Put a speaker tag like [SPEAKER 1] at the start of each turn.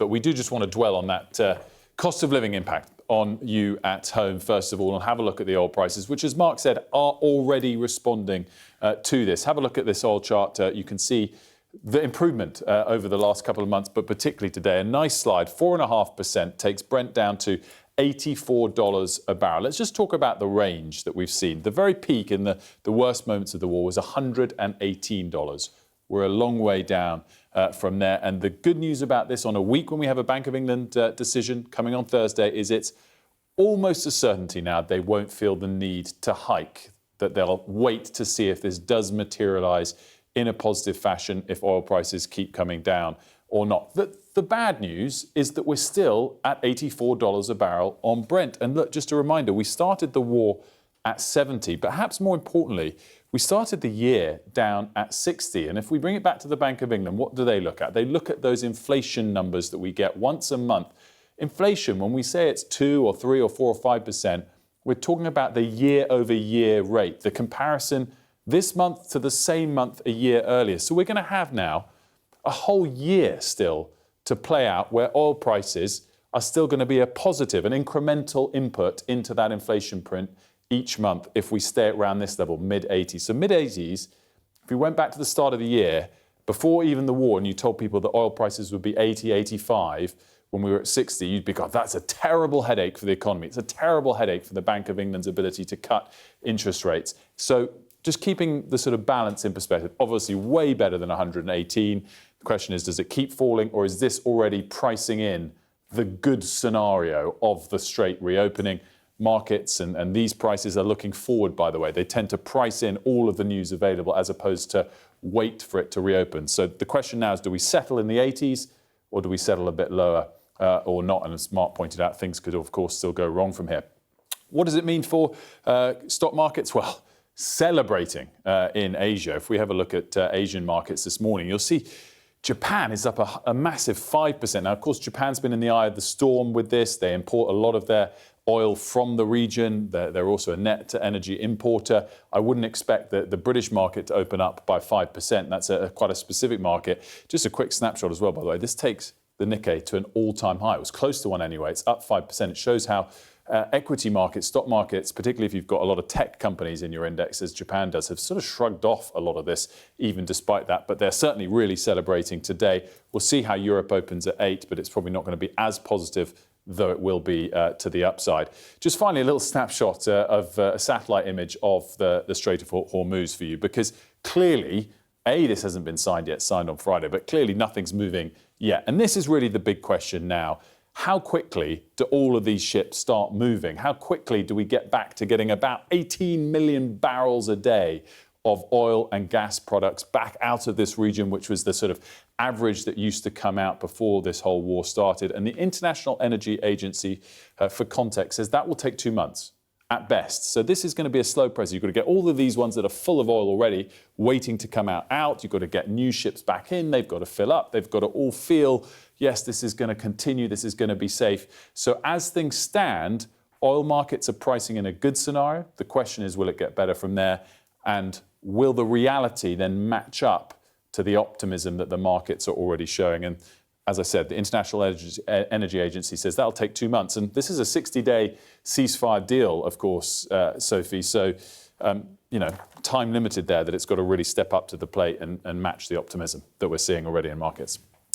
[SPEAKER 1] But we do just want to dwell on that cost of living impact on you at home, first of all, and have a look at the oil prices, which, as Mark said, are already responding to this. Have a look at this oil chart. You can see the improvement over the last couple of months, but particularly today. A nice slide, 4.5%, takes Brent down to $84 a barrel. Let's just talk about the range that we've seen. The very peak in the worst moments of the war was $118. We're a long way down from there. And the good news about this on a week when we have a Bank of England decision coming on Thursday is it's almost a certainty now they won't feel the need to hike, that they'll wait to see if this does materialise in a positive fashion, if oil prices keep coming down or not. The bad news is that we're still at $84 a barrel on Brent. And look, just a reminder, we started the war at 70, but perhaps more importantly, we started the year down at 60. And if we bring it back to the Bank of England, what do they look at? They look at those inflation numbers that we get once a month. Inflation, when we say it's 2 or 3 or 4 or 5%, we're talking about the year-over-year rate, the comparison this month to the same month a year earlier. So we're going to have now a whole year still to play out where oil prices are still going to be a positive, an incremental input into that inflation print each month if we stay around this level, mid-80s. So mid-80s, if we went back to the start of the year, before even the war, and you told people that oil prices would be 80, 85, when we were at 60, you'd be, God, that's a terrible headache for the economy. It's a terrible headache for the Bank of England's ability to cut interest rates. So just keeping the sort of balance in perspective, obviously way better than 118. The question is, does it keep falling, or is this already pricing in the good scenario of the Strait reopening? Markets and these prices are looking forward, by the way. They tend to price in all of the news available as opposed to wait for it to reopen. So the question now is, do we settle in the 80s or do we settle a bit lower or not? And as Mark pointed out, things could, of course, still go wrong from here. What does it mean for stock markets? Well, celebrating in Asia. If we have a look at Asian markets this morning, you'll see Japan is up a massive 5%. Now, of course, Japan's been in the eye of the storm with this. They import a lot of their oil from the region. They're also a net energy importer. I wouldn't expect the British market to open up by 5%. That's quite a specific market. Just a quick snapshot as well, by the way. This takes the Nikkei to an all-time high. It was close to one anyway. It's up 5%. It shows how equity markets, stock markets, particularly if you've got a lot of tech companies in your index, as Japan does, have sort of shrugged off a lot of this, even despite that. But they're certainly really celebrating today. We'll see how Europe opens at 8, but it's probably not going to be as positive, though it will be to the upside. Just finally, a little snapshot of a satellite image of the Strait of Hormuz for you, because clearly, this hasn't been signed yet, signed on Friday, but clearly nothing's moving yet. And this is really the big question now. How quickly do all of these ships start moving? How quickly do we get back to getting about 18 million barrels a day of oil and gas products back out of this region, which was the sort of average that used to come out before this whole war started? And the International Energy Agency, for context, says that will take 2 months at best. So this is going to be a slow process. You've got to get all of these ones that are full of oil already waiting to come out. You've got to get new ships back in. They've got to fill up. They've got to all feel, yes, this is going to continue. This is going to be safe. So as things stand, oil markets are pricing in a good scenario. The question is, will it get better from there? And will the reality then match up to the optimism that the markets are already showing? And as I said, the International Energy Agency says that'll take 2 months. And this is a 60-day ceasefire deal, of course, Sophie. So, time limited there, that it's got to really step up to the plate and match the optimism that we're seeing already in markets.